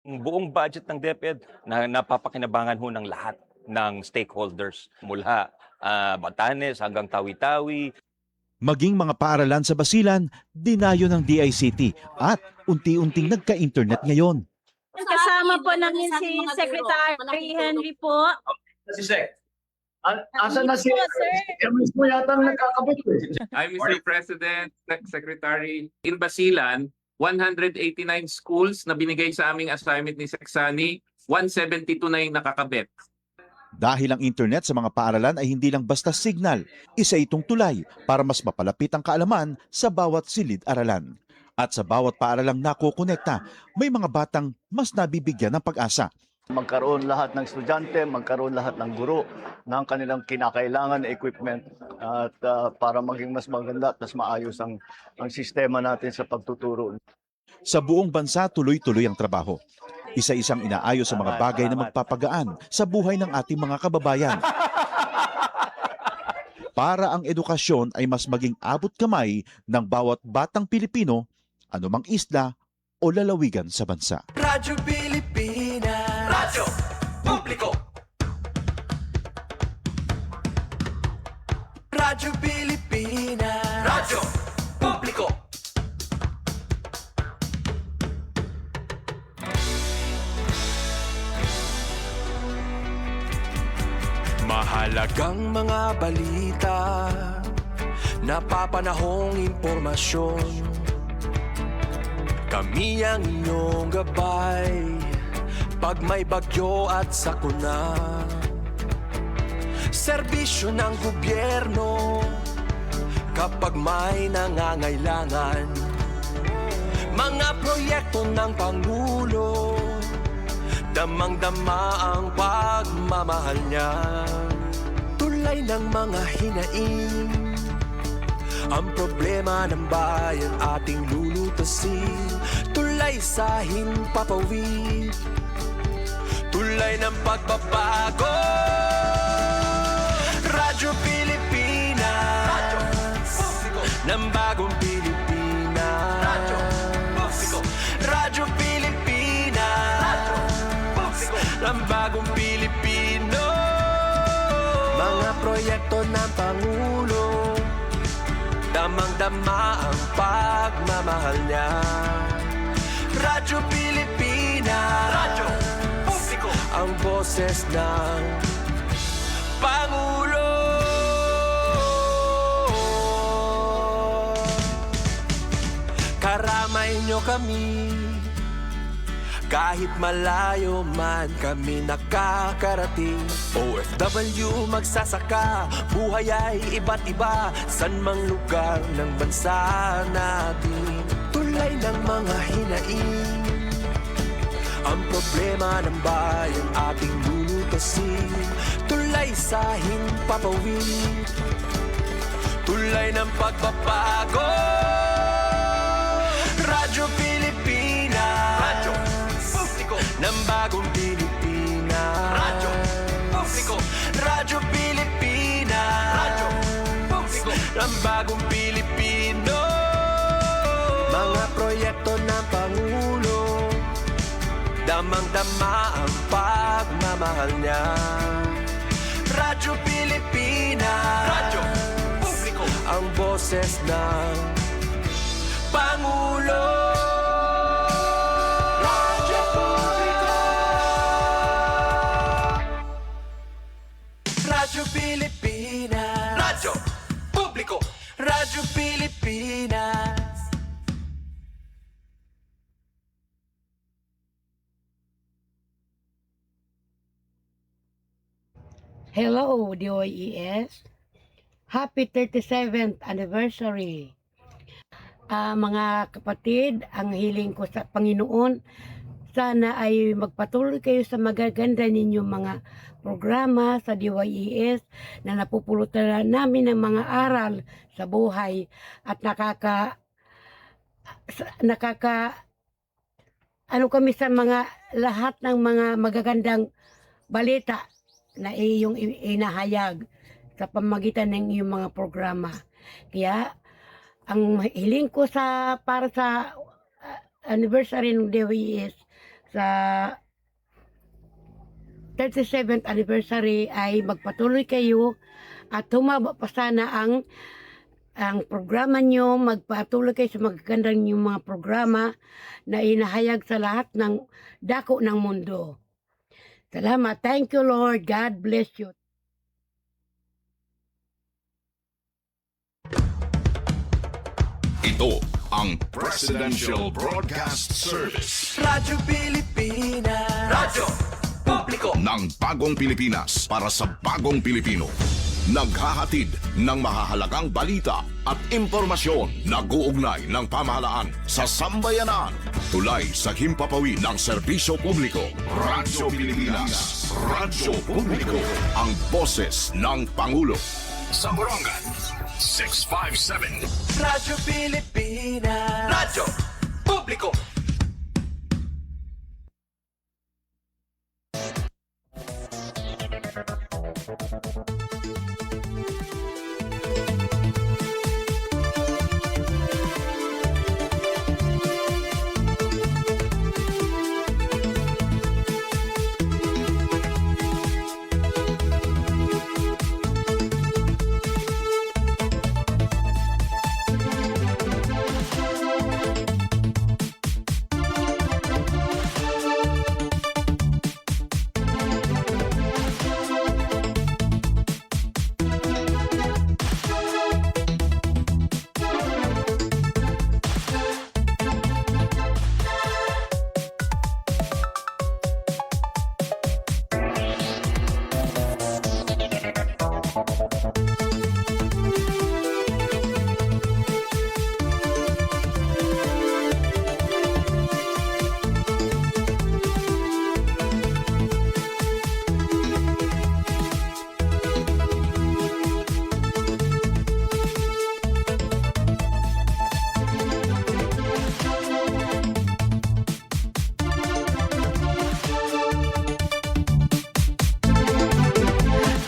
Ang buong budget ng DepEd na napapakinabangan ho ng lahat ng stakeholders mula Batanes hanggang Tawi-Tawi. Maging mga paaralan sa Basilan, dinayo ng DICT at unti-unting nagka-internet ngayon. Kasama po namin si Secretary Henry po. Si Sec. Asa na si Po, sir. mismo yata ang nagkakabit eh. I'm Mr. President, Secretary. In Basilan, 189 schools na binigay sa aming assignment ni Seksani, 172 na yung nakakabit. Dahil ang internet sa mga paaralan ay hindi lang basta signal, isa itong tulay para mas mapalapit ang kaalaman sa bawat silid-aralan. At sa bawat paaralang nakokonekta, may mga batang mas nabibigyan ng pag-asa. Magkaroon lahat ng estudyante, magkaroon lahat ng guro ng kanilang kinakailangan na equipment at para maging mas maganda at mas maayos ang sistema natin sa pagtuturo. Sa buong bansa, tuloy-tuloy ang trabaho. Isa-isang inaayos sa mga bagay na magpapagaan sa buhay ng ating mga kababayan. Para ang edukasyon ay mas maging abot kamay ng bawat batang Pilipino, anumang isla o lalawigan sa bansa. Radyo Pilipinas. Radyo Publiko. Radyo Pilipinas. Radyo Publiko. Mahalagang mga balita, napapanahong impormasyon. Kami ang inyong gabay pag may bagyo at sakuna. Serbisyo ng gobyerno kapag may nangangailangan. Mga proyekto ng Pangulo, damang-dama ang pagmamahal niya. Tulay ng mga hinaing, ang problema ng bayan ating lulutasin. Tulay sa himpapawid, tulay ng pagbabago. Radyo Pilipinas, Radyo Publiko, ng bagong Pilipinas. Radyo Publiko, Radyo Pilipinas, Radyo Publiko, ng bagong Pilipino. Mga proyekto ng Pangulo, damang-dama ang pagmamahal niya. Radyo Pilipinas, Radyo Publiko, ang boses ng Pangulo. Karamay nyo kami, kahit malayo man kami nakakarating. OFW magsasaka, buhay ay iba't iba, san mang lugar ng bansa natin. Tulay ng mga hinaing, ang problema ng bayan ating lulutasin. Tulay sa himpapawid, tulay ng pagbabago. Radyo Pilipinas, Radyo Publiko, ng bagong Pilipinas. Radyo Publiko, Radyo Pilipinas, Radyo Publiko, ng bagong Pilipino. Mga proyekto ng Pangulo, damang-dama ang pagmamahal niya. Radyo Pilipinas, Radyo Publiko, ang boses ng Pangulo. Radyo Publiko, Radyo Pilipinas, Radyo Publiko, Radyo Pilipinas. Hello, DOES. Happy 37th anniversary. Mga kapatid, ang hiling ko sa Panginoon, sana ay magpatuloy kayo sa magaganda ninyong mga programa sa DYES na napupulutan namin ng mga aral sa buhay at ano kami sa mga lahat ng mga magagandang balita na iyong inahayag sa pamagitan ng iyong mga programa. Kaya ang hiling ko para sa anniversary ng DWS, sa 37th anniversary ay magpatuloy kayo at humaba pa sana ang programa nyo, magpatuloy kayo sa magagandang yung mga programa na inahayag sa lahat ng dako ng mundo. Salamat. Thank you, Lord. God bless you. Ito ang Presidential Broadcast Service Radyo Pilipinas. Radyo Publiko ng Bagong Pilipinas para sa Bagong Pilipino. Naghahatid ng mahahalagang balita at impormasyon na guugnay ng pamahalaan sa sambayanan. Tulay sa himpapawid ng serbisyo publiko. Radyo Pilipinas. Radyo Publiko. Ang boses ng Pangulo. Sa Borongan, 657. Radyo Pilipinas. Radyo Publiko.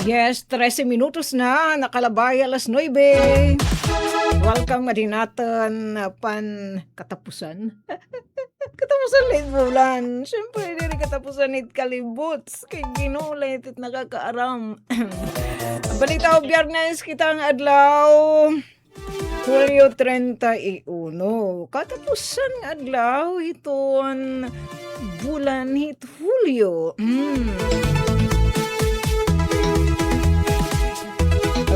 Yes, 13 minutos na, nakalabay alas 9. Welcome din natin pan katapusan. Katapusan late bulan. Siyempre, hindi katapusan it kalibuts. Kay ginulit at nakakaaram. Balita o Biyernes kitang adlaw. Hulyo 31. Katapusan adlaw iton bulan hit Hulyo.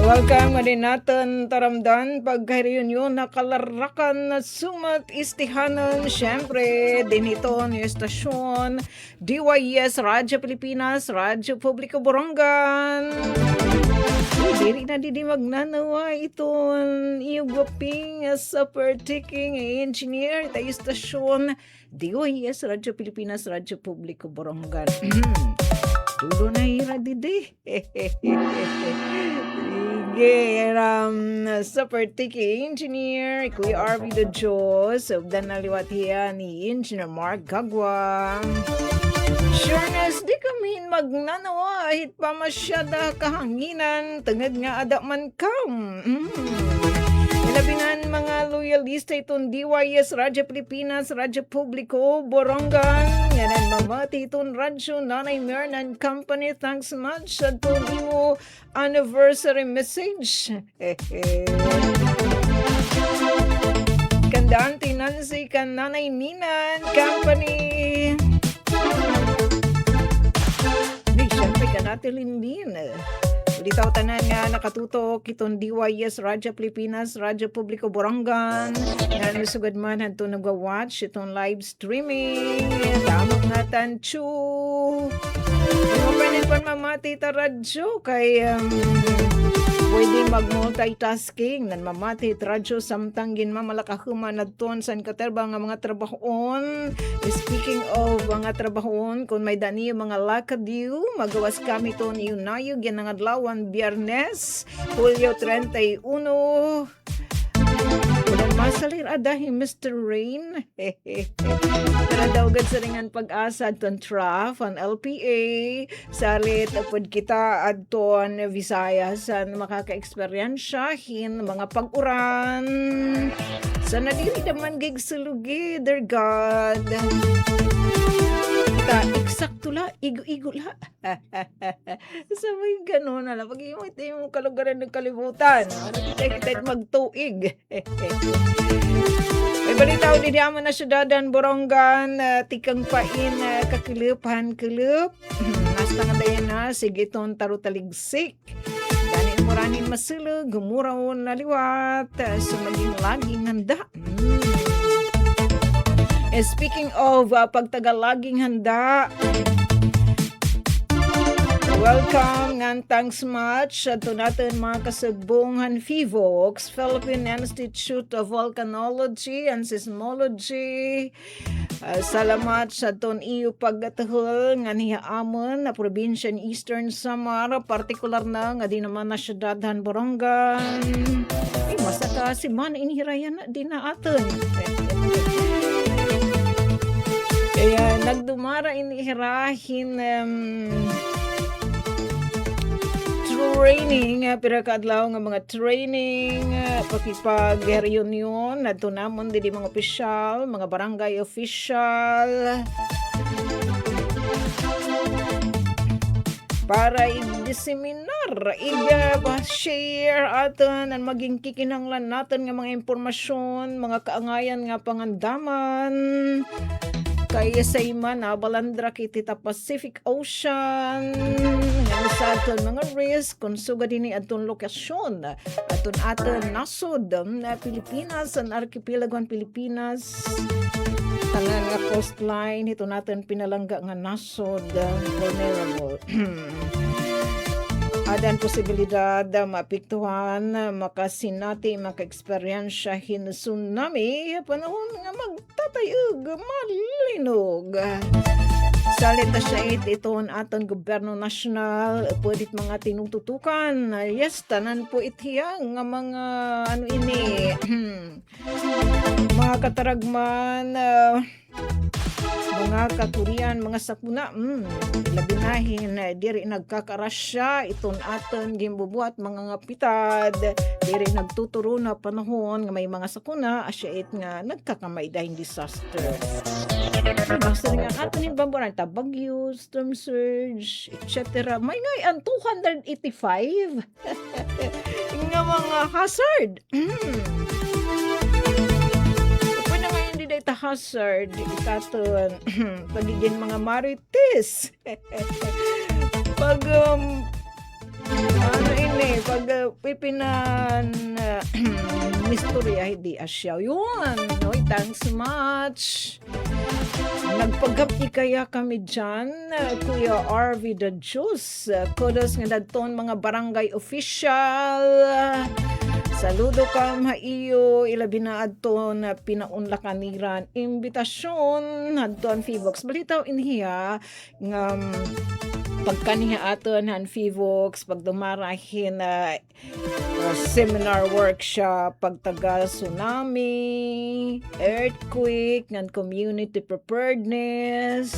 Welcome din natin taramdan pagka-reunion na kalarakan na sumat istihanan. Siyempre, din ito ang estasyon DYS Radyo Pilipinas, Radyo Publiko Borongan. Diri na didi magnanawa itong iugwaping super taking engineer tayo estasyon DYS Radyo Pilipinas, Radyo Publiko Borongan. Dulo na hira didi. Super tiki engineer Kuya Arby the Diyos dan naliwatiya ni Engineer Mark Gagwa. Sureness, di kami magnanawa hit pa masyada kahanginan tangad nga ada man kam. Ilabinan mga loyalista itong DYS Radyo Pilipinas, Radyo Publiko Borongan. Yan ang mamati itong Radyo Nanay Mernan Company. Thanks much sa itong imo anniversary message. Kandaan tinansi ka Nanay Ninan Company. Di, syempre ka natin din. Litaw tanan nga nakatutok itong DYS Radyo Pilipinas, Radyo Publiko Borongan. Nga nasugad man hanto nagwa-watch itong live streaming. Tamang nga tanchu. Yung pwede pa mamati ta radyo kay pwede mag-multitasking nan mamati radyo samtang mamalakahuman nadton san katerba nga mga trabahoon. Speaking of mga trabahoon, kung may dani mga lakadiw, magawas kami to ni Unayog yan ang adlawan Biyernes, Hulyo 31. Ulan masalir adahi Mr. Rain. Tara daw gad sa ringan pag-asa ton traf ang LPA salit apod kita adton Visayas san makaka-eksperyensyahin mga pag-uran sa nadiri naman gig sulugi, dear God. Ta eksakto la, igo-igo la. Sabay ganun ala pag yung kalugaran ng kalibutan. Ano kita magtuig. May balita ulit naman na syudadan Borongan, tikang pain kakilipan kilip. Nasta nga dayan na sigiton tarutaligsik. Dani muranin masulog, gumuraw na liwat, so maging laging handa. Speaking of pagtagal laging handa, welcome and thanks much to natin mga kasagbungan FIVOX, Philippine Institute of Volcanology and Seismology. Salamat sa ton iyo paggatahol nga niyaamon na probinsya ni Eastern Samar, partikular na nga di naman na syudadhan Borongan. Masaka si man inhirayan na din na aton. Kaya nagdumara inihirahin training, pinakadlaw nga mga training, pakipag-reunion, nadto namon din mga opisyal, mga barangay official, para i-disseminar, i-share aton ang maging kikinanglan natin nga mga impormasyon, mga kaangayan nga pangandaman, kaya sa iman balandra kitita Pacific Ocean nga sa aton mga risk kung sugad ini aton lokasyon aton nasod na Pilipinas, ang archipelagon Pilipinas, tanan nga coastline ito natin pinalangga nga nasod vulnerable. Adan posibilidad maapektuhan, makasinati, maka-eksperyensyahin tsunami, panahon nga magtatayog, malinog. Salita siya iton aton gobyerno nasyonal, pwedit mga tinututukan. Yes, tanan po itiyang nga mga mga kataragman, mga katurian, mga sakuna, labinahin, diri nagkakarasya, iton aton gimbubuhat mga ngapitad, diri nagtuturo na panahon nga may mga sakuna, asyait nga nagkakamay dahil disaster. Basta nga aton himbamburan, bagyo, storm surge, etc. May ngay ang 285 nga mga hazard. Data hazard ikaton pagiging mga marites pag pag pipinan mistorya hindi asyaw yun no, thanks much. Nagpagapti kaya kami dyan, Kuya RV the Juice, kudos nga dadton mga barangay official. Saludo ka maiyo, ilabi na adton pinaunlakaniran imbitasyon adton FIVOX. Balitaw inhiya ng pagkaniha aton han FIVOX pagdumarahin seminar workshop pagtagal tsunami, earthquake, ng community preparedness.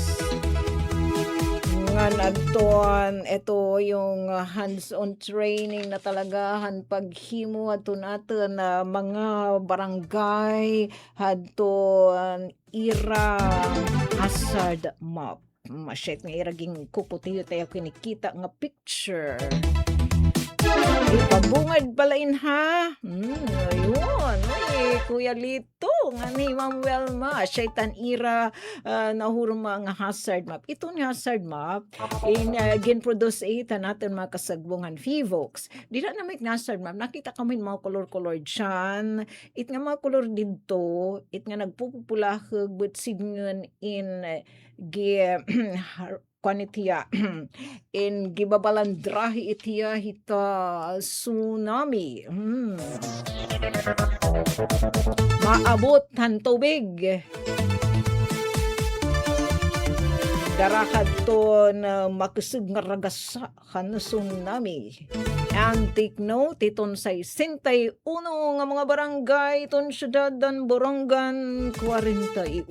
Ngan adton ito yung hands-on training na talaga han paghimo adton natin na mga barangay adton ira hazard map. Masyet nga iraging kuputiyo tayo kinikita nga picture. Ipabungad palain ha. Ayun. Ay, Kuya Lito. Nga ni Ma'am Welma. Syaitan ira nahurma nga hazard map. Ito ni hazard map. Gin-produce natin mga kasagbungan FIVOX. Di na may hazard map. Nakita kami mga color-color dyan. It nga mga color dito. It nga nagpupulahag but signal in kanitiya in gibabalandrahi itiya hita tsunami. Maabot han tubig. Darakad to na makisig nga ragasa kan tsunami. And take note, iton sa 61 nga mga barangay, iton syudadan Borongan, 48.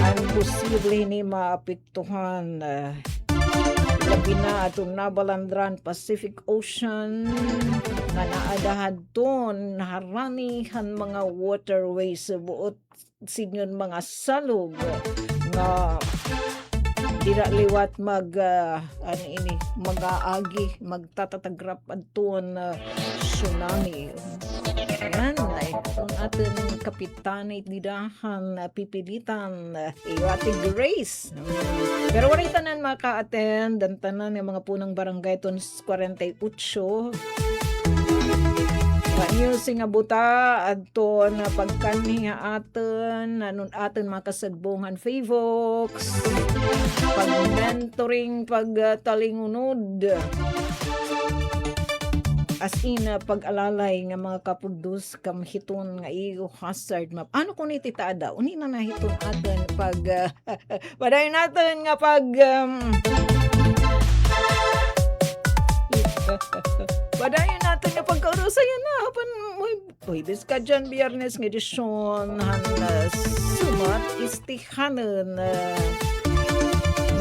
Ang posible ni maapektuhan labi na atong nabalandran Pacific Ocean nga naadahad ton naharanihan mga waterways sa buot signon mga salog nga dira liwat ano ini mag-aagi magtatatagrap adton tsunami. Yan, ay kung atin kapitanay didahan pipilitan iwati Grace. Pero wala tanan maka-attend ang tanan ng mga punong barangay ton 48. Ranyo nga buta adto na pagkanhi aten nanon aten makasagbungan Favox pag-mentoring pagtalingunod as in pag-alalay nga mga kapugdos kam hiton nga iyo hazard map ano kun ititada uni na nahiton aten pag padayon natin nga pag padayon natin nga pagkarusayan na hapan moy ka dyan biyernes nga edisyon sumat istihanan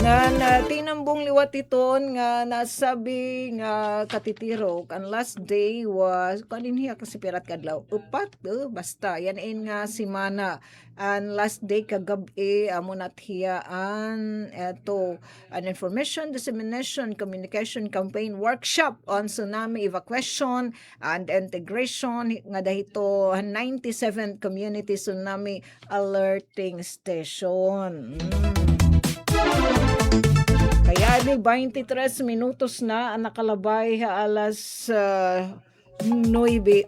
na tinambong liwat iton nga nasabi nga katitiro ang last day was kanin hiya kasi pirat kadlaw upat basta yan nga simana ang last day kagabi amo nathiyaan eto an information dissemination communication campaign workshop on tsunami evacuation and integration nga dahito 97 community tsunami alerting station. Kaya ni 23 minutos na ang nakalabay alas 9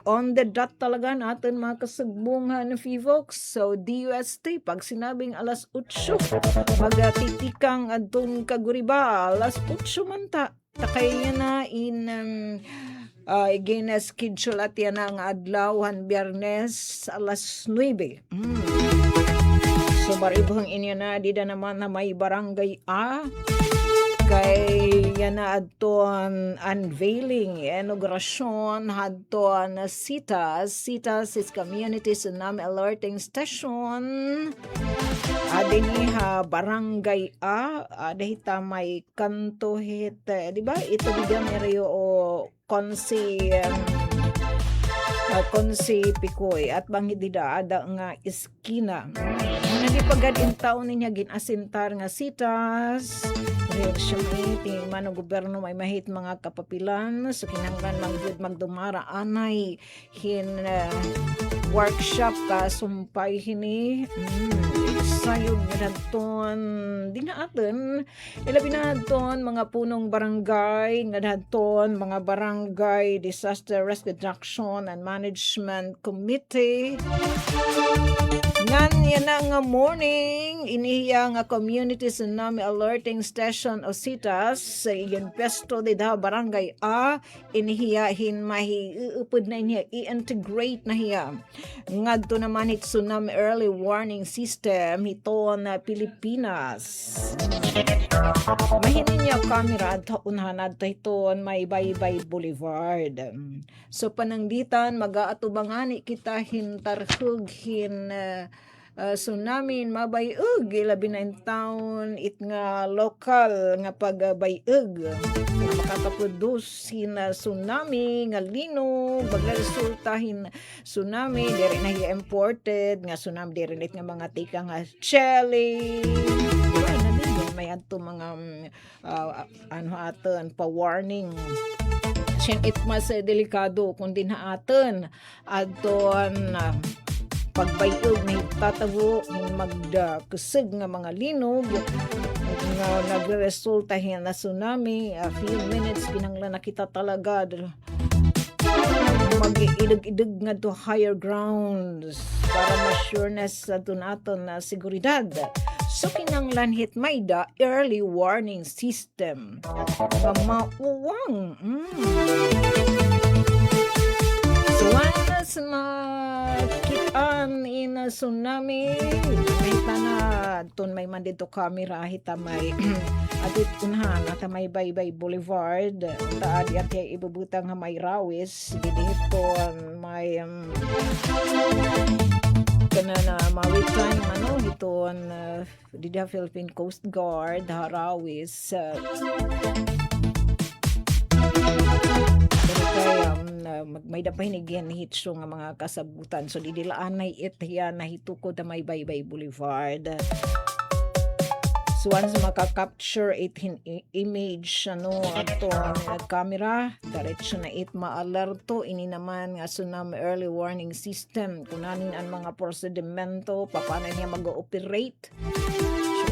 on the dot talaga natin mga kasagbungan ng Fivox. So DUST pag sinabing alas 8 magatitikang adtong kaguriba alas 8 man ta takay na in again schedule at yan ang adlawan Biyernes alas 9. So baribang inyo na dida naman na may barangay kay yan na adton unveiling inaugurasyon adton CITAS is Community Tsunami Alerting Station adiniha barangay dahita may kantohit di ba ito bigyan niyo o konsi Pikoy at bangidida ada nga iskina hindi pagad in taon niya ginasintar nga CITAS siya may man gobyerno may mahit mga kapapilan so kinanglan magdumara anay workshop ka sumpay hini sayog nga dadton di na atin ilabi na dadton mga punong barangay nga dadton mga barangay disaster risk reduction and management committee ngan yan nga morning inihiya nga community tsunami alerting station o CITAS sa iyon pesto de da barangay inihiya mahiupod na niya i-integrate na hiya ngadto naman it tsunami early warning system ito na Pilipinas mahinin niya camera at unhanad ito may Baybay Boulevard so panangditan mag-aatubangani kita hintarhug tsunami mabayug ilabi na in town it nga local nga pagbayug makakaproduce tsunami nga lino bagresultahin tsunami diri na imported nga tsunami diri nga mga tika nga chili may adto mga aton pa warning siyang it mas delikado kung din aton adton pagbayog na itatago magdakusig nga mga linog nga nagresulta na tsunami a few minutes kinanglan na kita talaga mag-idag-idag nga to higher grounds para ma-sureness sa naton na seguridad so kinanglan hitmayda early warning system nga mauwang so once makitaan in a tsunami may tanadton may mandito camera hita may adit unhan at may Baybay Boulevard taadi at ibubutang may rawis dito may kana maritime ito dida Philippine Coast Guard harawis may dapahinigyan hitso nga mga kasabutan so didilaan na itiya na hituko da may Baybay Boulevard So once maka-capture it image ato camera, diretso na it ma-alerto ini naman nga tsunami early warning system kunanin ang mga prosedimento paano niya mag-ooperate.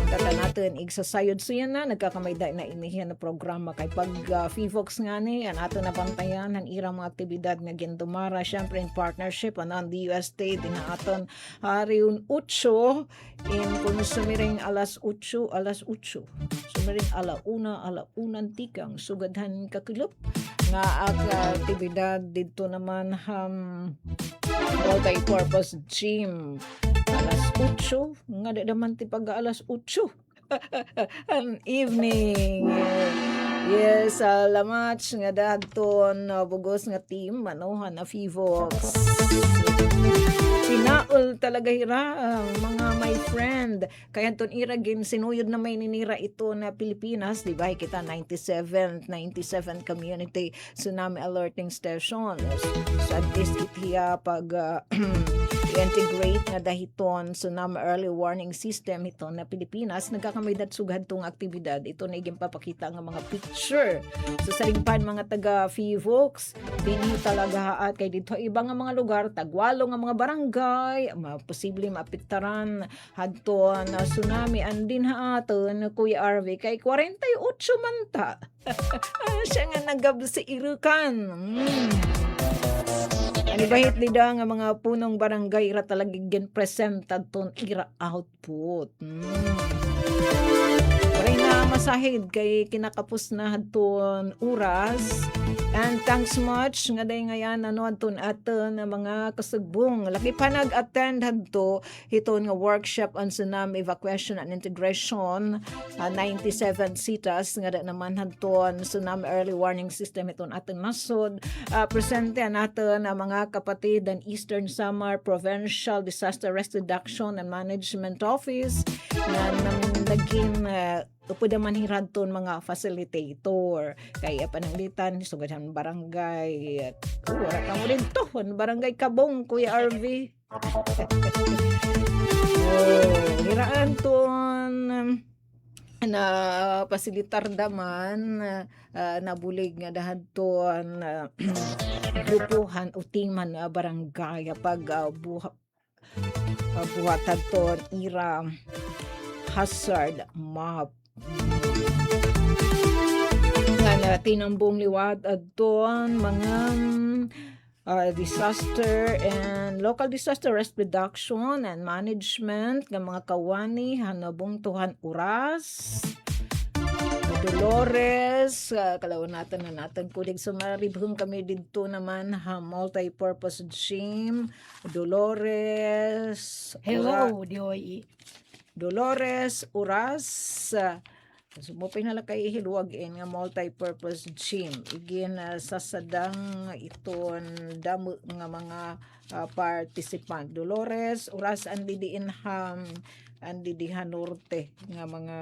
Tata natin igsasayod so yan na nagkakamay na inihiyan na programa kay pag FIVOX nga ni ang ato na bantayan ang irang mga aktibidad nga gintumara syempre in partnership ang the US state in aton hariun 8 in kung sumiring alas 8 sumiring alauna tikang sugadhan kakilop nga aktibidad dito naman multi-purpose gym alas 8 nga di naman ti pag alas 8 ang evening. Yes, salamat nga dagton bugos nga team na FIVOX. Pinaol talaga hira mga my friend. Kaya ton ira game sinuyod na may ninira ito na Pilipinas, di ba? Kita 97 community tsunami alerting station. Sa itiya pag i-integrate nga dahiton tsunami early warning system ito na Pilipinas, nagkakamay sugad tong aktibidad. Ito na iging papakita nga mga picture. So sa ringpan mga taga FIVOX, dinhi talaga at kay dito ibang nga mga lugar, tagwalo nga mga barangay, posible maapektaran hadto na tsunami andin haaton Kuya RV kay 48 man ta. Siya nga nagab sa irukan. Ano bahit nida nga mga punong barangay ira talaga presentad ton ira output. Paray na masahid kay kinakapos na hadton oras. And thanks much nga day ngayon adton aton na mga kasugbong. Laki pa nag-attend hadto hiton nga workshop on tsunami evacuation and integration 97 sitas nga da naman hadton tsunami early warning system hiton aton nasod. Presente naton na mga kapatid ng Eastern Samar Provincial Disaster Risk Reduction and Management Office na naging upod man hiradton mga facilitator kaya pananglitan sugadhan barangay at wala ka mo rin to barangay Kabong Kuya RV. Hiraan ton na pasilitar daman nabulig nga dahadton grupuhan o timan barangay pag buhatan ton ira hazard map nga tinambong liwat adton mga disaster and local disaster risk reduction and management ng mga kawani hanabong tuhan oras Dolores kalawan natin kulig sumaribhong kami dito naman multi-purpose gym Dolores Hello, DOE. Dolores Oras sumupay na lang kay hiluwag nga multi-purpose gym igin sasadang iton damo nga mga participant Dolores Oras andidiin Andidihan Norte nga mga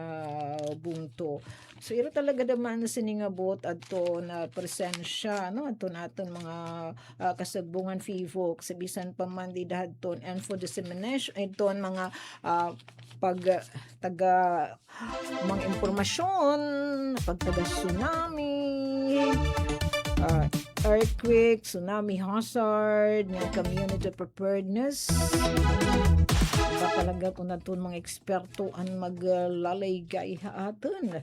bungto. So iro talaga naman siningabot adto na presensya adto naton mga kasagbungan FIVOX bisan pa man di dahadton and for dissemination iton mga pag taga mga impormasyon pag taga tsunami earthquake, tsunami hazard, nga community preparedness. Ba talaga kung natin mga eksperto ang maglalaygay atin.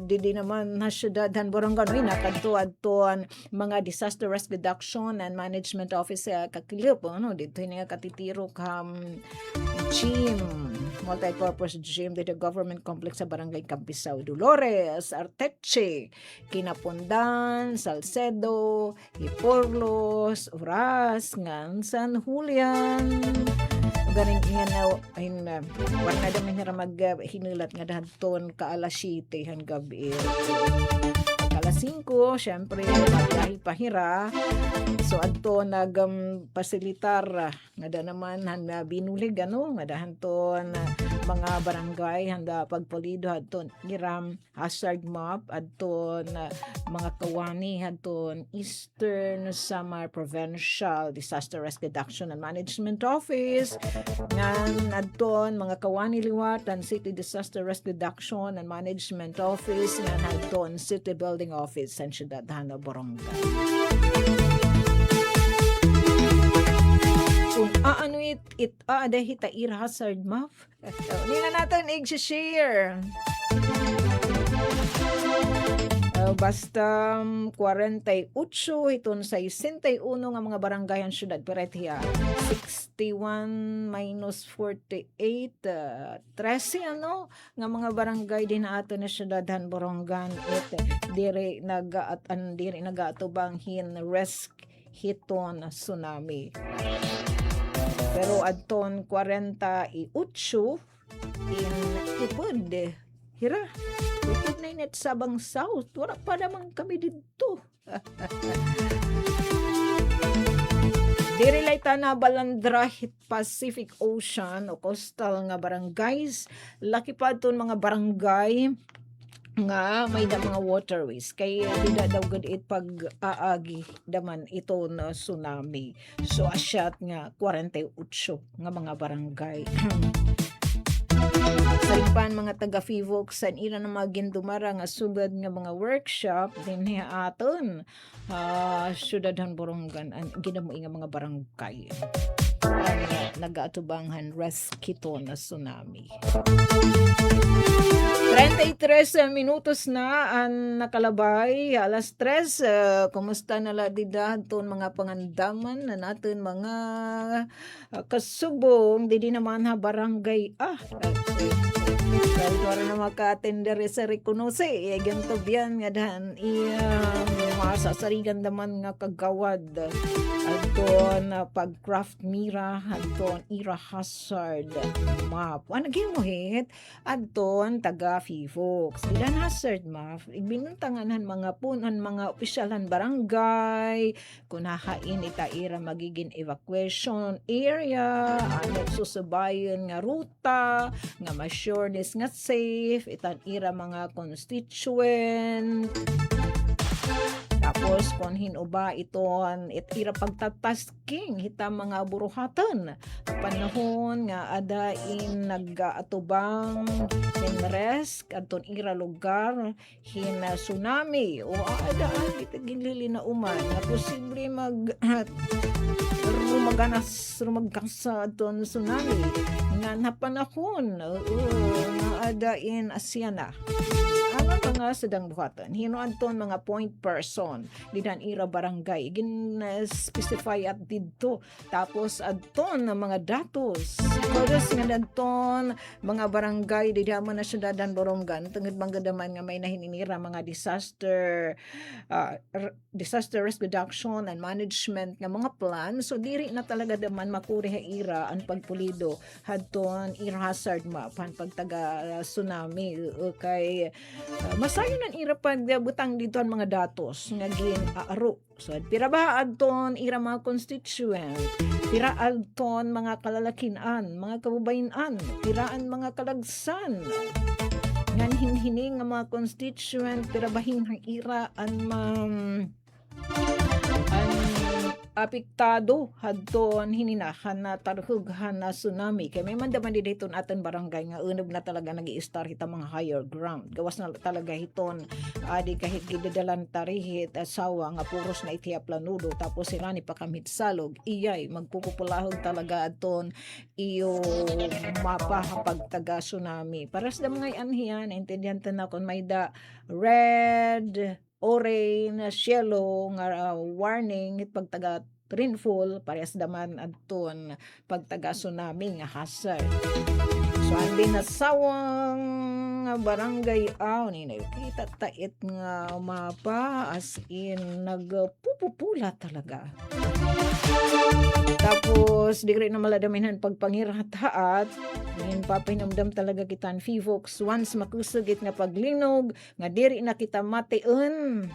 Didi naman na syudadhan barangay nakadto-adtoan mga disaster risk reduction and management office kakilip dito nga katitiro gym multi-purpose gym dito government complex sa barangay Campisaw Dolores Arteche Kinapundan Salcedo Iporlos Oras San Julian ganing iyan warna dami nga maghinulat nga dahadton ka alas 7 hanggang gabi alas 5 syempre magdahil pahira so adto pasilitar nga da naman binulig nga dahanton mga barangay handa pagpulido adton iram hazard map adton mga kawani adton Eastern Samar Provincial Disaster Risk Reduction and Management Office ngan adton mga kawani liwatan City Disaster Risk Reduction and Management Office ngan adton City Building Office sa siyudad na Barangay. Kung aano ada hitair hazard map. Hindi na natin i-share. Basta 48 iton sa 61 nga mga barangay ang syudad peretiya 61 minus 48 13 ano nga mga barangay din ato na syudadhan Borongan diri nagaatubang hin risk hiton tsunami. Pero adton 48 in upod hira upod na inet Sabang South wala pa naman kami dito. Diri lay na Balandra Pacific Ocean o coastal nga barangays laki pa adton mga barangay nga may da mga waterways kay di daw gud it pag aagi daman ito na tsunami. So asyat nga 48 nga mga barangay. Saripan mga taga FIVOC sa ira na mga gindumara nga sugad nga mga workshop din aton syudadhan Borongan ang ginamoy nga mga barangay. Nagaatubanghan rescue na tsunami. 33 minutos na ang nakalabay. Alas 3. Kumusta na ladidad ton mga pangandaman na natin mga kasubong. Di naman ha barangay. Dahil para na maka-attender sa rekonose. Ganto biyan nga dahan. Masasarigan naman nga kagawad. Adton pag-craft mira. Adton ira hazard map. Ano mo hit? Adton taga FIVOC. Dilan hazard map. Ibinuntanganan mga punan, mga opisyalan barangay. Kunahain itaira magiging evacuation area. Ano susubayan nga ruta. Nga ma-sureness nga safe. Itan ira mga constituent. Tapos kung hinuba iton itira pagtatasking hita mga buruhatan panahon nga adain nagaatubang hin risk adton ira lugar hin tsunami o ada itagilili na uman nga posible rumagkasa adton tsunami nga napanahon nga adain asyana. Ano mga sadang buhatan? Hinuanton mga point person didan ira barangay gin-specify at didto tapos adton mga datos kodes nga danton mga barangay didaman na syudadan Borongan tungod manggadaman nga may nahininira mga disaster risk reduction and management nga mga plan so diri na talaga daman makuri ha ira ang pagpulido hadton ira hazard map han pagtaga tsunami kay masayo nan ira pagbutang dito ang mga datos nga gin aaro. So pira ba adton ira mga constituent, pira adton mga kalalakinan, mga kababayan, piraan mga kalagsan. Ngan hinhining nga mga constituent pira bahin ang ira an apektado hadton hininahan na tarhughan na tsunami kay may mandaman dito aton barangay nga unob na talaga nag-i-star hita mga higher ground gawas na talaga hiton adi kahit gidadalan tarihit asawa nga puros na itiya planudo tapos sila ni pakamit salog iyay magpupulahog talaga aton iyo mapa pagtaga tsunami paras da mga anhiyan intindihan na kon may da red orange, yellow nga warning pagtaga rainfall parehas daman adton pagtaga tsunami nga hazard. So ang binasawang barangay ni nakita tait nga mapa as in nagpupupula talaga. Tapos digre na maladaminhan pagpangirhat-hat ngayon papinamdam talaga kita ang FIVOC once makusugit nga paglinog nga diri na kita mateun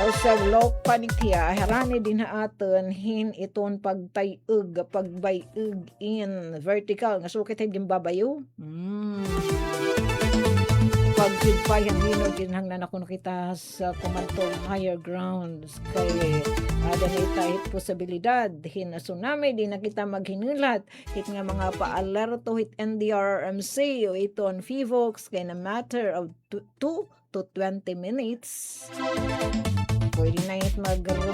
sa low panitia, harani din aton hin iton pagbayug in vertical. Nga sukit ay gimbabayo. Pagpipay ang linog ginhanglan ako nakita sa kumantong higher grounds kay ada na itahit posibilidad hin na tsunami di na kita maghinulat hit nga mga pa-alerto hit NDRRMC o ito on FIVOX kay na matter of 2 to 20 minutes pwede na hit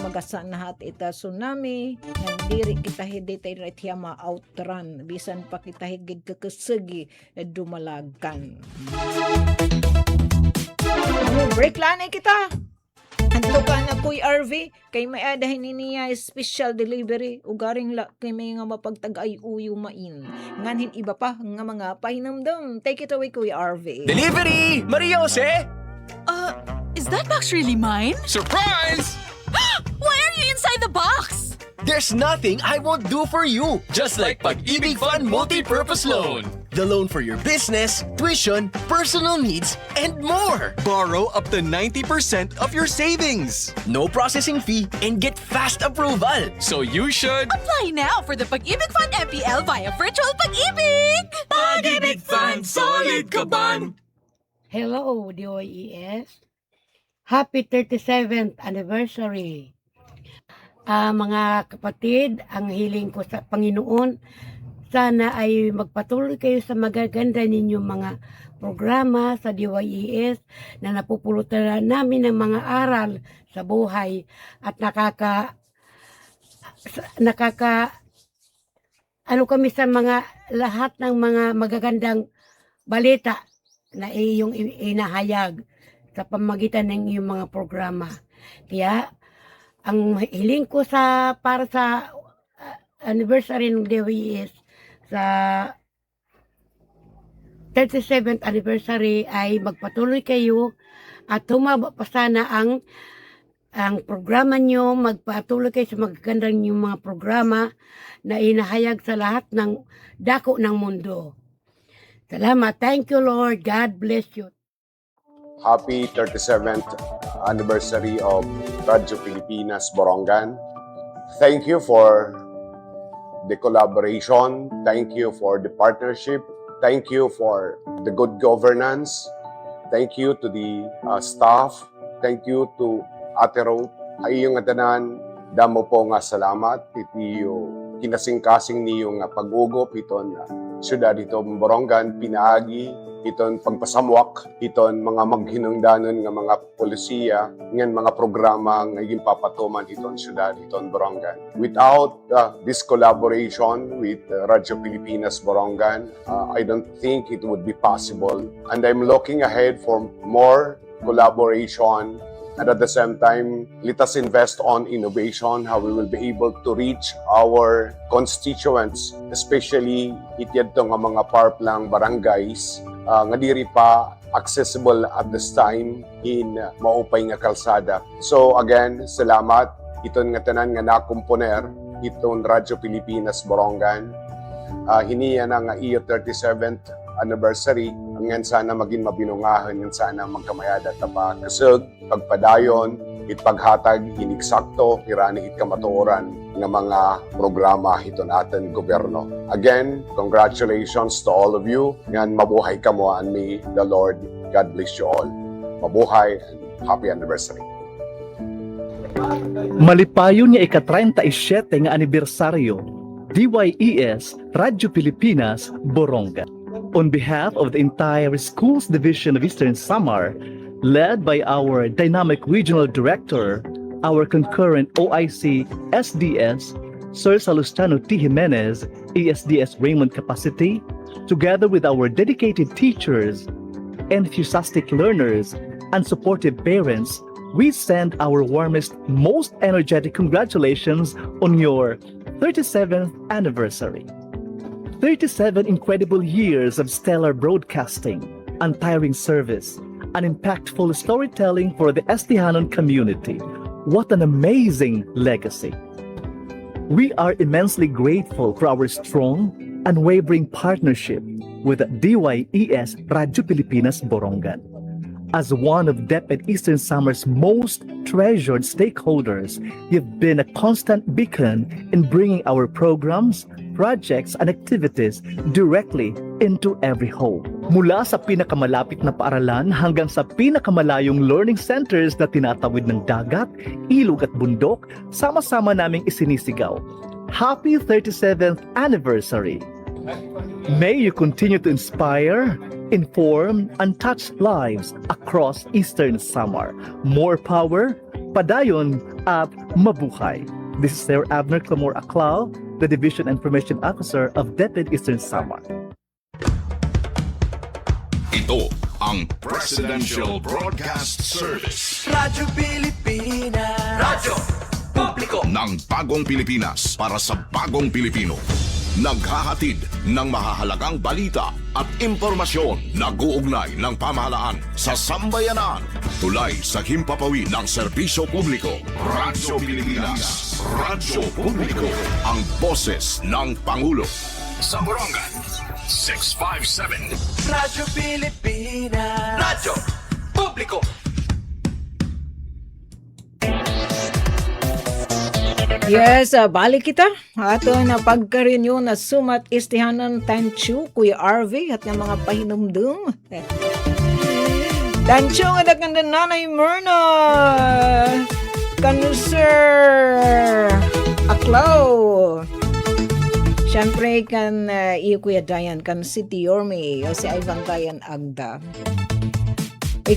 magasa na hat ita tsunami nandiri kita hidit ay right hiya ma-outrun bisan pa kita higid kakasagi dumalagan. Break lang kita. Anto ka na Kuy RV kay may adahin niya special delivery ugaring la kay may nga mapagtagay uyo main. Nganhin iba pa nga mga pahinamdam. Take it away Kuy RV. Delivery! Maria Jose! Is that box really mine? Surprise! Why are you inside the box? There's nothing I won't do for you. Just like Pag-ibig Fund Multi-Purpose Loan. The loan for your business, tuition, personal needs, and more. Borrow up to 90% of your savings. No processing fee and get fast approval. So you should... Apply now for the Pag-ibig Fund MPL via Virtual Pag-ibig! Pag-ibig Fund, solid ka ban! Hello, DOES. Happy 37th anniversary. Mga kapatid, ang hiling ko sa Panginoon, sana ay magpatuloy kayo sa magaganda ninyong mga programa sa DYES na napupulutan namin ng mga aral sa buhay at ano kami sa mga lahat ng mga magagandang balita na iyong inahayag sa pamagitan ng iyong mga programa. Kaya ang hiling ko para sa anniversary ng DOES sa 37th anniversary ay magpatuloy kayo at humaba pa sana ang programa nyo, magpatuloy kayo sa magagandang yung mga programa na inahayag sa lahat ng dako ng mundo. Salamat. Thank you, Lord. God bless you. Happy 37th anniversary of Radyo Pilipinas Borongan. Thank you for the collaboration. Thank you for the partnership. Thank you for the good governance. Thank you to the staff. Thank you to Ate Ruth. Ay yung atanan, damo po nga salamat. Itiyo kinasing-kasing niyo nga pag-ugop iton syudad ito Borongan, pinaagi iton pagpasamwak, iton mga maghinungdanon nga mga polisiya, ngan mga programa nga iging papatuman iton syudad iton Borongan. Without this collaboration with Radyo Pilipinas Borongan, I don't think it would be possible. And I'm looking ahead for more collaboration. And at the same time, let us invest on innovation, how we will be able to reach our constituents, especially ityadto nga mga parplang barangays, nga diri pa accessible at this time in maupay nga kalsada. So again, salamat. Iton nga tanan nga nakumponer, iton Radyo Pilipinas Borongan. Hiniya na nga iyo 37th anniversary, ngan sana maging mabinungahan, ngan sana magkamayada tapa kasug, pagpadayon, itpaghatag, iniksakto, irani itkamatuoran ng mga programa iton atin gobyerno. Again, congratulations to all of you. Ngan mabuhay kamo and may the Lord God bless you all. Mabuhay and happy anniversary. Malipayon niya ika-37 nga anibersaryo, DYES Radyo Pilipinas Borongan. On behalf of the entire Schools Division of Eastern Samar, led by our dynamic regional director, our concurrent OIC SDS, Sir Salustano T. Jimenez, ESDS Raymond Capacity, together with our dedicated teachers, enthusiastic learners, and supportive parents, we send our warmest, most energetic congratulations on your 37th anniversary. 37 incredible years of stellar broadcasting, untiring service, and impactful storytelling for the Estihanon community. What an amazing legacy! We are immensely grateful for our strong, unwavering partnership with DYES Radyo Pilipinas Borongan. As one of DepEd Eastern Summer's most treasured stakeholders, you've been a constant beacon in bringing our programs, projects, and activities directly into every home. Mula sa pinakamalapit na paaralan hanggang sa pinakamalayong learning centers na tinatawid ng dagat, ilog at bundok, sama-sama naming isinisigaw. Happy 37th anniversary! May you continue to inspire, inform, and touch lives across Eastern Samar. More power, padayon, at mabuhay. This is Sir Abner Clamor Aclao, the Division Information Officer of DepEd Eastern Samar. Ito ang Presidential Broadcast Service Radyo Pilipinas. Radyo Publiko. ng Bagong Pilipinas para sa Bagong Pilipino. Naghahatid ng mahahalagang balita at impormasyon na guugnay ng pamahalaan sa sambayanan. Tulay sa himpapawid ng serbisyo publiko. Radyo Pilipinas. Radyo Publiko. Ang boses ng Pangulo. Sa Borongan, 657. Radyo Pilipinas. Radyo Publiko. Yes, balik kita. Ato na pagkarinyo na sumat istihanan Tanchu, Kuya RV at ng mga pahinumdum. Tanchu nga dagan na Nanay Myrna. Kanu Sir Aclao. Siyempre kan iyo Kuya Dayan, kan si Tiorme o si Ivan Dayan Agda.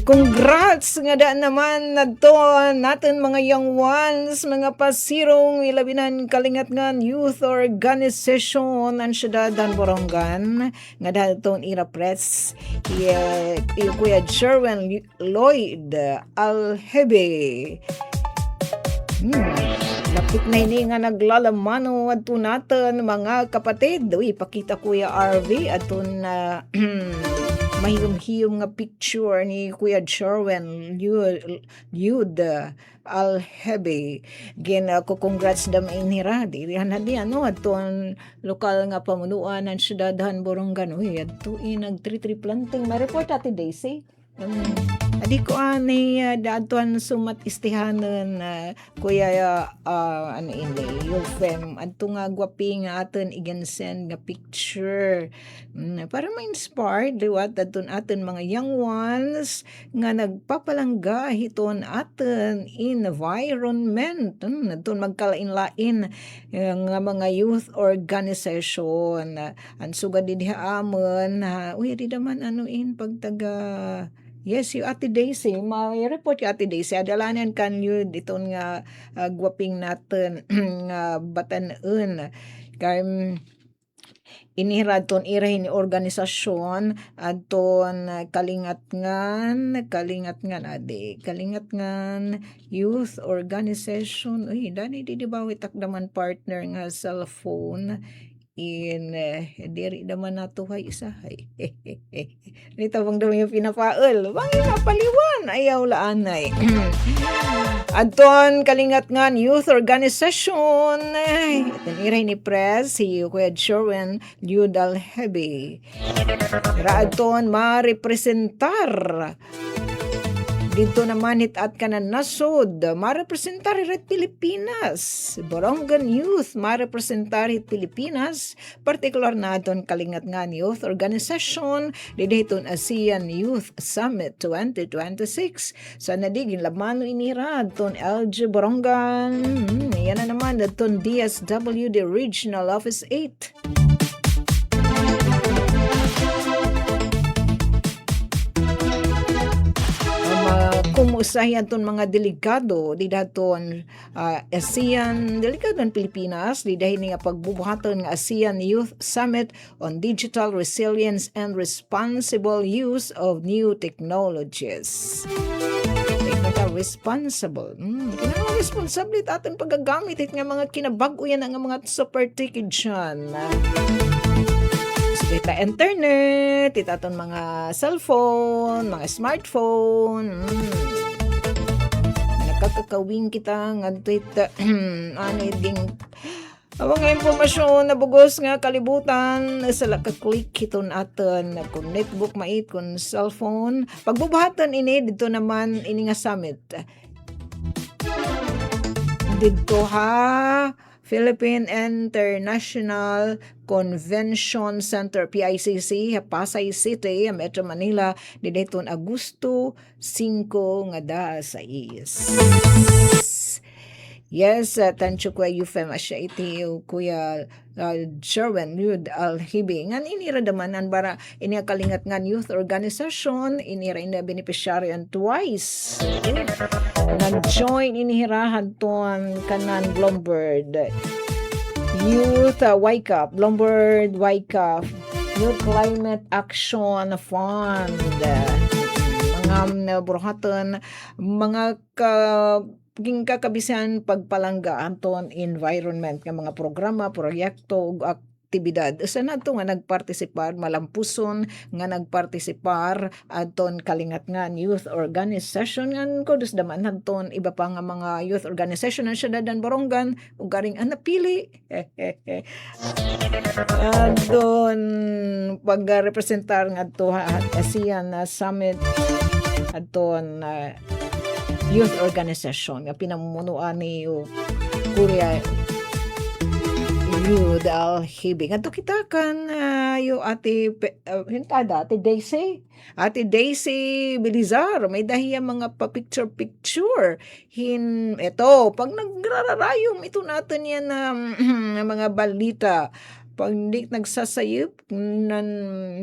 Congrats nga daan naman nadto natin mga young ones, mga pasirong ilabinan kalingatngan youth organization ang syudadan Borongan nga daton ira press iyo Kuya Sherwin Lloyd Alhebe. Lapit na ini nga naglalamano adto natin mga kapatid. Uy, pakita Kuya RV aton mahiyom-hiyom nga picture ni Kuya Sherwin Lloyd Alhebe. Congrats dam inira. Dirihan na di aton lokal nga pamunuan ng syudadan Borongan. Uy, adto nag-tri planting. Ma-report ati Daisy. Adi ko ani datuan sumat istihanan Kuya yung fem adto nga gwapi nga aton igansen nga picture para ma-inspire liwat aton mga young ones nga nagpapalangga hiton aton environment aton magkalain-lain nga mga youth organization ang sugad dinhi amon uy di daman pagtaga. Yes, yung Ate Daisy, may report yung Ate Daisy, adalanan kan yun itong nga gwaping natin nga batanon. Kaya inirad ton irahin ni organisasyon aton kalingatngan youth organization. Uy, dani di bawit takdaman partner nga cellphone. Diri naman nato hay isahay. Dito bang daw yung pinapaol. Bangin mapaliwan. Ayaw laanay. Adton kalingatngan youth organization. Taniray ni press si Kuya Sherwin Lloyd Alhebe. Adton ma-representar dito naman at kanan nasod, ma-representar rin Pilipinas. Borongan Youth, ma-representar rin Pilipinas. Partikular na doon kalingatngan Youth Organization, dito ASEAN Youth Summit 2026. Sa nadigin lamano inira, doon LG Borongan. Yan na naman, doon DSWD Regional Office 8. Kumusayan ton mga delegado di daton ASEAN delegado ng Pilipinas di dahil nga pagbubuhaton ng ASEAN Youth Summit on Digital Resilience and Responsible Use of New Technologies. Responsible. Kinang responsible aton paggagamit it nga mga kinabag-uyan nga mga super ticket dyan. Ita internet, itaton mga cellphone, mga smartphone. Nakakakawin kita nga ito ding Ang mga impormasyon na bugos nga kalibutan sa ka-click hiton aton kung netbook mait kung cellphone. Pagbubahatan ini dito naman ini nga summit. Dito ha, Philippine International Convention Center, PICC, Pasay City, Metro Manila, dito Agosto 5 nga da sa is. Yes, tancho ko UFM asya iti Kuya Sherwin Yud Alhibi. Ngan inira damanan bara ini kalingat ngan youth organization, inira ina beneficiaryan twice. Nag-join inihirahan ton kanan Bloomberg Youth YCAP, Bloomberg YCAP, Youth Climate Action Fund. Mga burhatan, mga kakabisan pagpalangga anton environment nga mga programa, proyekto ug aktibidad. Sa nato nga nagpartisipar malampuson nga nagpartisipar adton kalingat nga youth organization ngan kudos daman adton iba pa nga mga youth organization ang syudadan Borongan ug garing napili. Adton pagrepresentar nga adto ASEAN Summit adton youth organization nga pinamumunuan ni Kuya Yud Alhibi. Nga to kita kan yung hintada, ate Daisy. Ate Daisy Bilizar, may dahiya mga pa-picture-picture. Ito, pag nagrararayom, ito natin yan na mga balita. Pag hindi nagsasayip,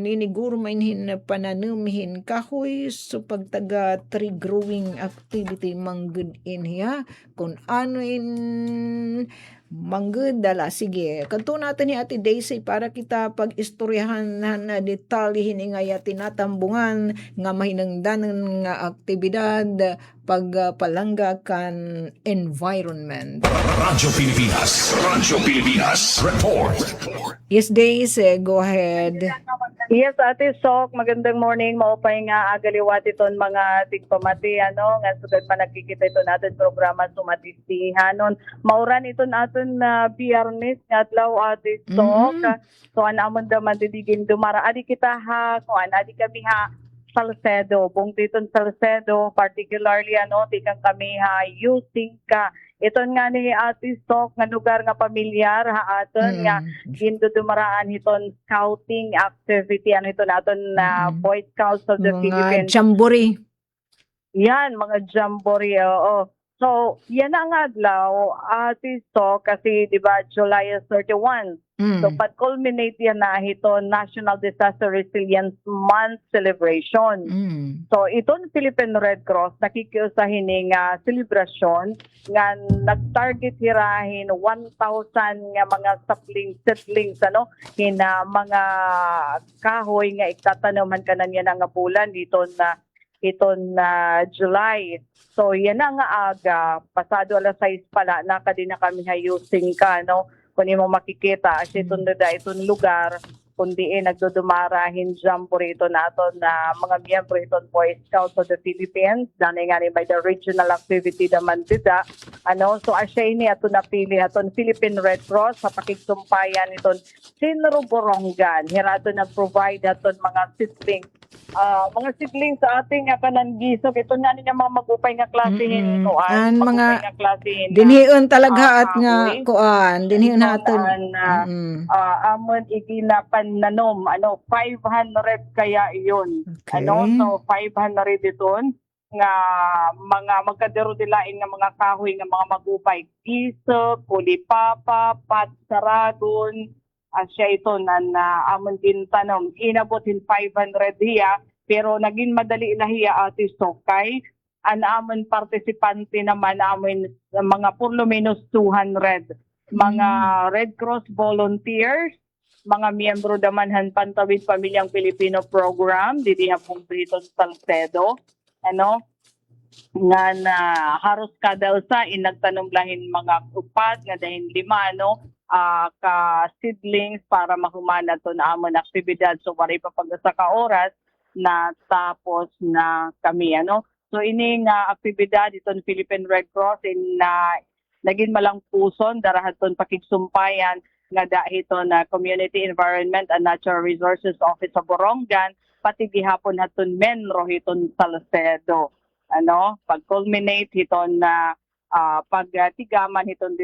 ninigurmainhin na pananumhin kahoy so pagtaga tree growing activity manggod in hiya. Kung ano in manggod dala. Sige, kanto natin ni Ate Daisy para kita pag-istoryahan na detalyihin nga tinatambungan nga mahinangdanan nga aktibidad pagpalangga kan environment. Radyo Pilipinas, report. Yes, Daisy, go ahead. Yes, Ate Sok, magandang morning. Maupay nga agaliwat iton mga tigpamati, nga sugad pa nagkikita ito natin programa sumatistihanon. Mauran ito natin na biyernes nga adlaw, Ate Sok. So, anamon daman didigin dumara. Adi kita ha, adi kami ha, Salcedo, buong titon Salcedo, particularly tikang kami ha, using ka. Ito nga ni Ate Sok nga lugar nga pamilyar ha aton nga gindo dumaraan iton scouting activity ito naton na Boy Scouts of the Philippines. Mga jamboree. Yan, mga jamboree, oo. So, yan ang adlaw, Ate Sok, kasi di ba July 31. So, pag-culminate yan na ito National Disaster Resilience Month celebration. So, itong Philippine Red Cross, nakikiusahin ng celebration nga nag-target hirahin 1,000 nga mga seedlings, hina mga kahoy nga ikatanaman ka na niya nga bulan dito na July. So, yan ang aga, pasado alas 6 pala, nakadi na kami using ka, kung mo makikita, as itong lugar, kundi nagdudumarahin jamboree ito nato na mga miyembro itong Boy Scouts of the Philippines, dahil nga rin by the regional activity naman dita. So asya ini ato napili atong Philippine Red Cross sa pakigsumpayan itong Sinro Borongan. Hirato nag-provide atong mga seedlings. Mga seedlings sa ating kananggisok. Ito nga niya mga magupay nga klasihin. Mga dinhiun talaghaat nga kuan. Dinhiun natin. Amon iginapan nanom 500 kaya iyon. Okay. So 500 iton nga mga magkadero dilain nga mga kahoy nga mga magupay, iso, kulipapa, patsaragon, asya ito na amon din tanom inabotin 500 hiya pero naging madali na hiya Ate Sokay amon partisipante naman amon mga por lo menos 200 mga Red Cross volunteers, mga miyembro damanhan Pantawid Pamilyang Pilipino Program, didiha pong dito sa Salcedo, nga na haros kada usa inagtanom lahin mga upat nga dahin 5 ka seedlings para mahumana to na amon aktibidad. So wari pa pagsa ka oras na tapos na kami So ini nga aktibidad itong Philippine Red Cross naging malang puson darahaton pakigsumpayan nga dahiton na Community Environment and Natural Resources Office sa Borongan pati gihapon haton Menro hiton Salcedo. Pag-culminate hiton na pagtigaman hiton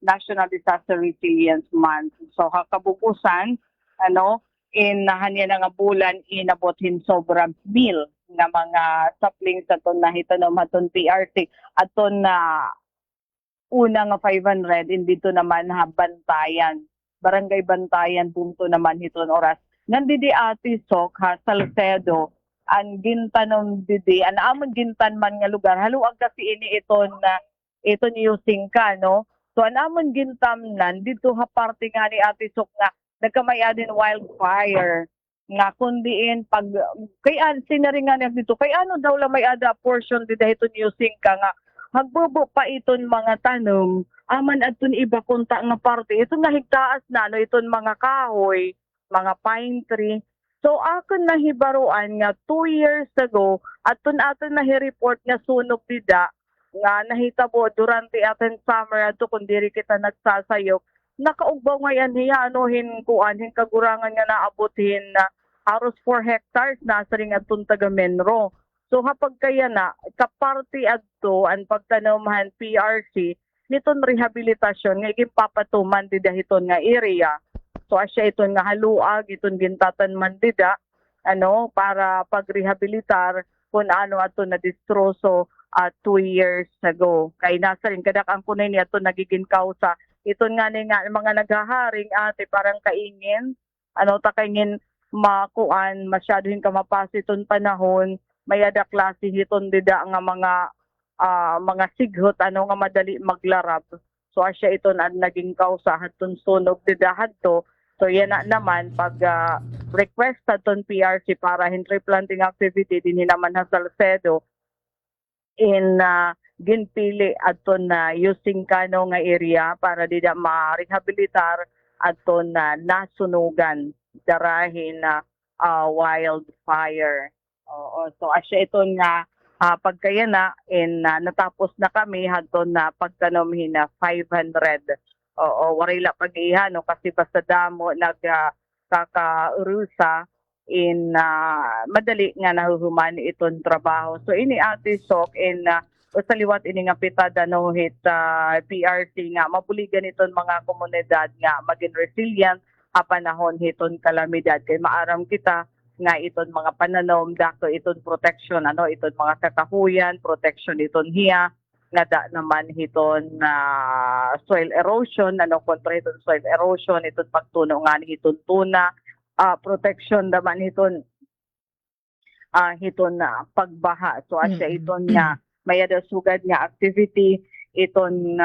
National Disaster Resilience Month. So kabukusan in nga bulan inabot hin sobrang mil nga mga saplings aton na hitanom haton PRC aton na una nga 500 dito naman Bantayan. Barangay Bantayan punto naman hiton oras. Nandidi ati Sok ha Salcedo ang gintanom didi an amon gintan man nga lugar haluag kasi ini iton using ka so an amon gintamnan dito ha parte nga ni ati Sok nga nagkamaya din wildfire nga kundiin pag kay sinaringan dito kay ano daw la may ada portion dito hiton using ka nga hagbubo pa iton mga tanom aman adton iba kunta nga parte ito nga higtaas na iton mga kahoy mga pine tree so akon nahibaruan nga 2 years ago aton na report nga sunog dida nga nahitabo durante aten summer ato kun diri kita nagsasayok nakaugbaw ngayon hin kagurangan nga naabotin na haros 4 hectares na sa ring aton taga Menro. So kapag kaya na, kaparti adto ang pagtanamahan PRC, niton rehabilitasyon nga papatuman dida hiton nga area. So asya iton nga haluag, iton gintatanman dida, para pagrehabilitar kung ano ato na distroso 2 years ago. Kay nasa rin kadak ang kunay niya ato nagiging kausa. Iton nga ni nga mga naghaharing ate parang kaingin, takaingin makuan, masyadong kamapasiton panahon, may ada klase hiton dida nga mga sighot nga madali maglarab. So asya ito na naging kausa haton sunog dida hadto. So yan na naman pag request haton PRC para tree planting activity din naman sa Salcedo in ginpili aton na using kano nga area para dida ma-rehabilitar aton na nasunugan darahin na wildfire. So asya ito nga pagkaya na natapos na kami hadton na pagtanomhin na 500. Warila pag-iha kasi basta damo nagkakaurusa madali nga nahuhuman iton trabaho. So ini ati Sok usaliwat ini nga pitada hit PRC nga mabuligan iton mga komunidad nga maging resilient panahon hiton kalamidad kay maaram kita nga iton mga pananom dako iton protection iton mga kakahuyan protection iton hiya nga naman hiton soil erosion kontra hiton soil erosion iton pagtuno nga hiton tuna protection naman hiton pagbaha so asya iton nga may sugad nga activity iton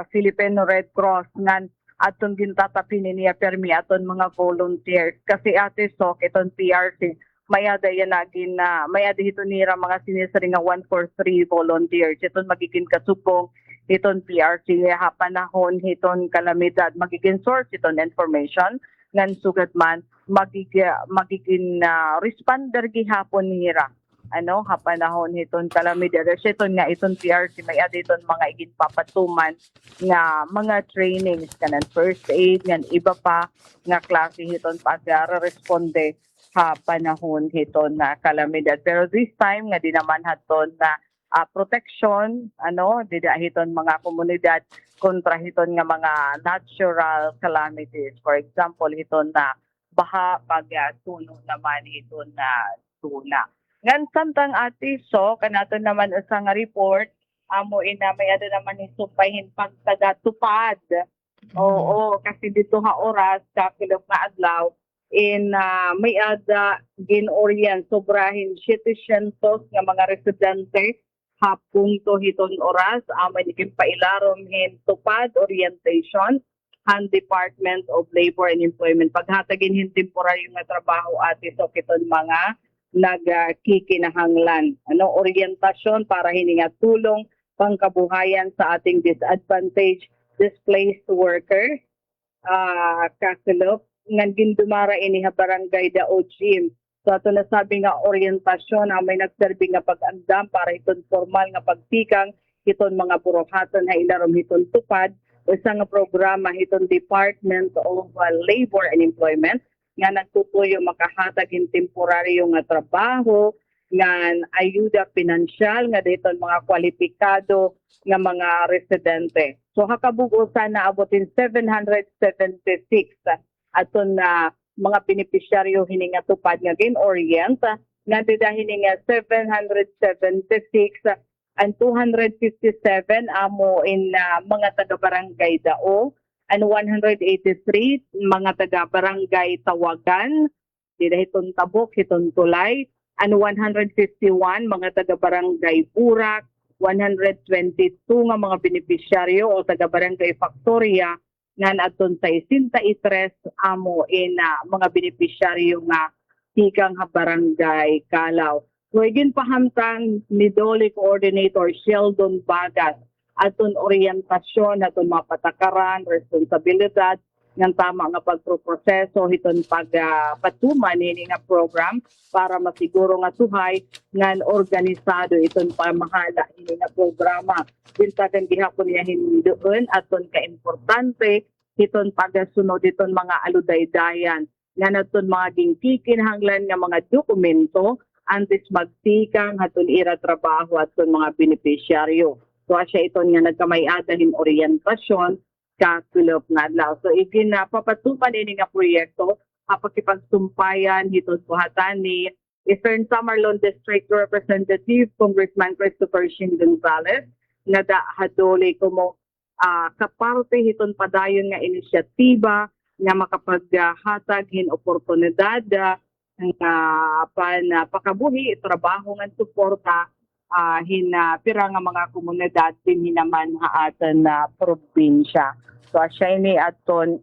Filipino Red Cross nga atong gintatapin niya permi aton mga volunteers kasi ate Sok iton PRC mayada yan nagin mayada hito nira mga sinisari nga 143 volunteers iton magiging kasubong iton PRC panahon hiton kalamidad magiging source iton information ngan sugat man magiging responder gihapon nira panahon hiton kalamidad iton nga iton PRC may aditon mga igin papatuman nga mga trainings kanan first aid ngan iba pa nga klase hiton pag-responde panahon hiton na kalamidad pero this time nga di naman haton na protection dida hiton mga komunidad kontra hiton nga mga natural calamities for example hiton na baha pag-tuno naman hiton na tuna. Ngan samtang ati Sok kanaton naman usa nga report amo may ada naman hisumpahin pagtagatupad. Kasi dito oras kakilok na adlaw may ada ginorient sobrahin 700 nga mga residente punto hiton oras may pailarom tupad orientation Han Department of Labor and Employment paghatagin temporary nga trabaho ati Sok iton mga nagkikinahanglan. Orientasyon para hininga tulong pangkabuhayan sa ating disadvantaged displaced workers. Kasilop, ngan gindumara ini barangay Dao Gym. So ato nasabi nga orientasyon may nagserbi nga pag-andam para iton formal nga pagtikang hiton mga burohatan na ilarom hiton tupad usa nga programa hiton Department of Labor and Employment nga nagtutuyo makahatag in temporaryo nga trabaho nga ayuda pinansyal nga dayton mga kwalipikado nga mga residente. So hakabugosan na abotin 776 aton na mga benepisyaryo hininga tupad nga gin-orient nga dida hininga 776 and 257 amo in mga taga-barangay Dao and 183 mga taga-barangay Tawagan, dida hiton Tabok, hiton Tulay, and 151 mga taga-barangay Burak, 122 nga mga benepisyaryo o taga-barangay Factoria nga aton sa 63 amo in mga benepisyaryo nga tikang barangay Kalaw. So igin pahamtang ni Dole Coordinator Sheldon Bagas aton orientasyon, aton mga patakaran, responsibilidad ng tama nga pagproproseso hiton pagpatuman ini nga program para masiguro nga suhay nga organisado iton pamahala ini nga programa. Bintagan gihapon niya hindoon aton ka-importante hiton pagasunod iton mga aludaydayan nga naton mga gingkikinahanglan nga mga dokumento antes magtikang hatun ira trabaho aton mga benepisyaryo. So asya iton nga nagkamay-ada hin orientasyon ka tulop nga adlaw. So igin papatupan ini nga proyekto apakipagsumpayan hiton buhatan ni Eastern Samar Lone District Representative Congressman Christopher Shin Gonzales nga hadole ko kaparte hiton padayon nga inisyatiba nga makapaghatag hin oportunidad pakabuhi trabaho nga suporta pira nga mga komunidad din hinaman haatan na probinsya. So asya ini aton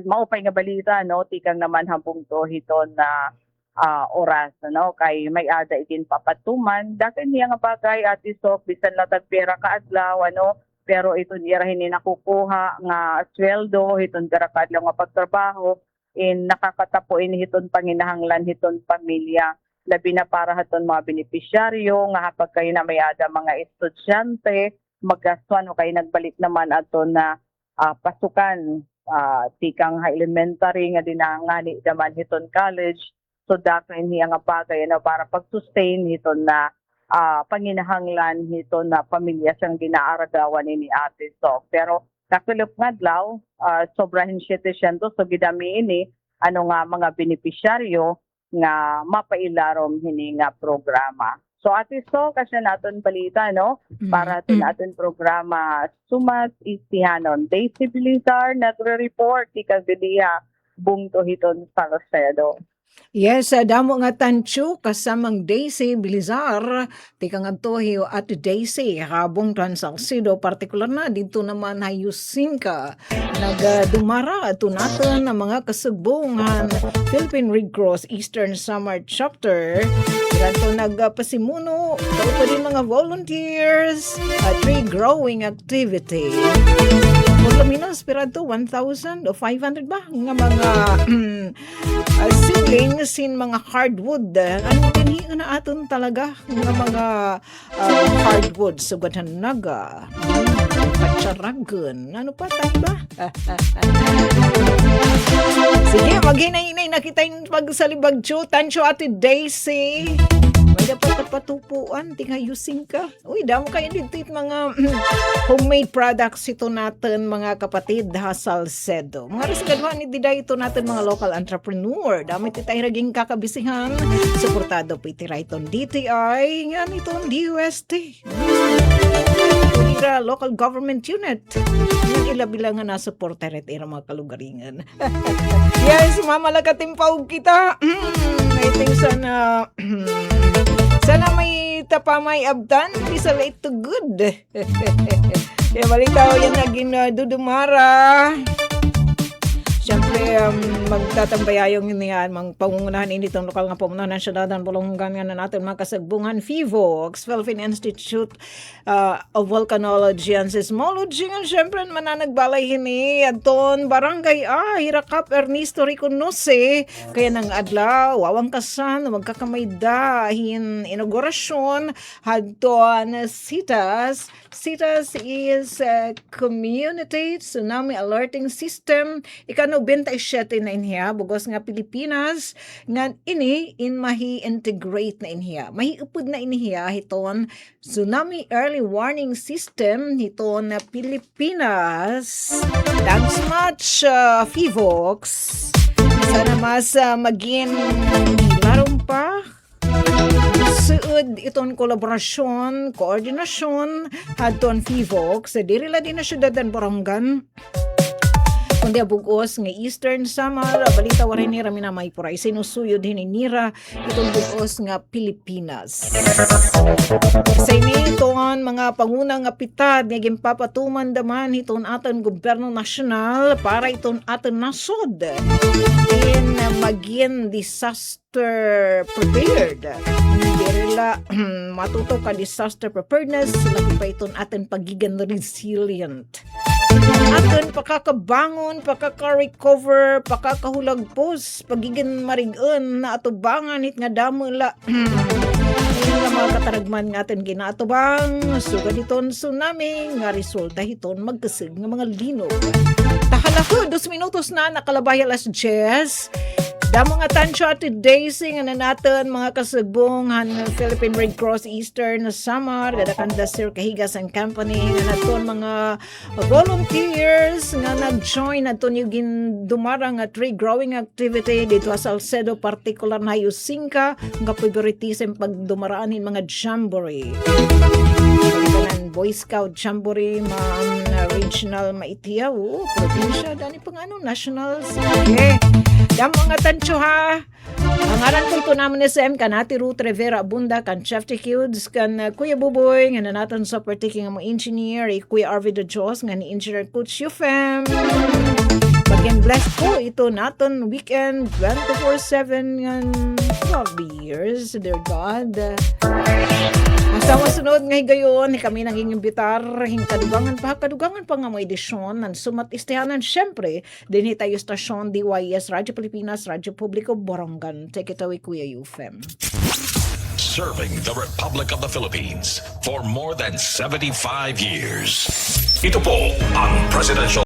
maupay nga balita no tikang naman hambong to hiton na oras no kay may ada itin papatuman daken niya nga bagay ati sok bisan latag pera ka adlaw ano pero iton ira hini nakukuha nga sweldo hiton pera ka adlaw nga pagtrabaho in nakakatapo in hiton panginahanglan hiton pamilya labi na para haton mga benepisyaryo nga hapag kayo na may ada mga estudyante maggaswan o kayo nagbalik naman aton na pasukan tikang elementary nga dinangani daman hiton college so daken niya nga bagay na para pag-sustain hiton na panginahanglan hiton na pamilya siyang ginaaragawan ni Ate Sok pero kakulop nga adlaw, sobrahin 700 so gidami ini ano nga mga benepisyaryo nga mapailarom hini nga programa. So Ate So, kasi naton balita no para aton programa sumat istihanon. Daisy Bilizar natural report ikagdiya bungto hiton Salcedo. Yes, damo nga tansyo kasamang Daisy Bilizar, tikang antohiyo at Daisy, habong Salcedo, partikular na dito naman hayusin ka. Nagdumara ato natin ang mga kasubungan Philippine Red Cross Eastern Samar Chapter. Ito nagpasimuno, ito pa din mga volunteers at tree growing activity. Luminos, pirado 1,500 ba? Nga mga siblings sin mga hardwood. Ano din na aton talaga nga mga hardwood sugatan naga. Patsaragon. Ano pa tayo ba? Sige, maghinay-hinay na kita yung pagsalibagyo. Tansyo Ate Daisy. May dapat patupuan. Tingayusin ka. Uy, damo kayo dito mga homemade products ito natin mga kapatid ha Salcedo. Mga resikadwa ni Dida ito natin mga local entrepreneur. Dami titay raging kakabisihan. Suportado po itira itong DTI. Yan itong DUST. Local government unit. Yung ilabilang nga nasuporter at mga kalugaringan. Yes, mamalakatimpaw kita. I think sana may tapamay abdan. Bisa late to good. Kaya balitaw yan naging dudumara. Siyempre, magtatambayayong niyan, pangungunahan ini itong lokal nga pamunahan ng syudadan Bolongan nga na natin mga kasagbungan FIVOX, Philippine Institute of Volcanology and Seismology nga syempre mananagbalay hini adton barangay Hirakap Ernesto Riconose kaya nang adlaw wawang kasan magkakamayda hin inaugurasyon hadton CITAS is Community Tsunami Alerting System ikano 27 na inhiya bugos nga Pilipinas nga ini mahi integrate na inhiya mahi upod na inhiya hiton Tsunami Early Warning System hiton na Pilipinas. Thanks much FIVOX. Sana mas maging larong pa suod iton kolaborasyon, koordinasyon hadton FIVOX diri la din na syudadan Borongan kundi bugos nga Eastern Samar balita waray ni rami na may puray sinusuyod hininira itong bugos nga Pilipinas. Sa ini iton mga pangunang apitad nga gimpapatuman daman iton aton gobyerno nasyonal para iton aton nasod in maging disaster prepared. Diri la matuto ka disaster preparedness lagi pa iton aton pagigan resilient. Aton pakakabangon, pakaka-recover, pakakahulagpos, pagiging marigun na atubangan hit nga damo la mga kataragman nga aton ginatubang sugad iton tsunami nga resulta hiton magkasig nga mga linog. Tahalako 2 minutos na nakalabay alas 10. Damo nga tansya today sing na natin mga kasagbong Philippine Red Cross Eastern Samar gadakanda Sir Kahigas and Company nga naton mga volunteers nga nag-join naton yung dumarang nga tree growing activity dito sa Salcedo particular na Yusinka nga favoritism pag dumaraanin mga jamboree. Boy Scout Jamboree regional maitiyaw probinsya dani pang national dam mga tansyo ha ang aran ko naman ni SM kanati Ruth Rivera Abunda kan Chef Kids kan Kuya Buboy nga naton sa partiking mga engineer Kuya Arvid de Jos nga ni engineer coach Yufem bagyan blessed po ito naton weekend 24/7 nga 12 years dear God. Sa masunod nga higayon, kami naging imbitar, kadugangan pa nga mo edisyon, ng sumat istihanan, syempre, din tayo stasyon DYS, Radyo Pilipinas, Radyo Publiko, Borongan. Take it away, Kuya Yufem. Serving the Republic of the Philippines for more than 75 years. Ito po ang Presidential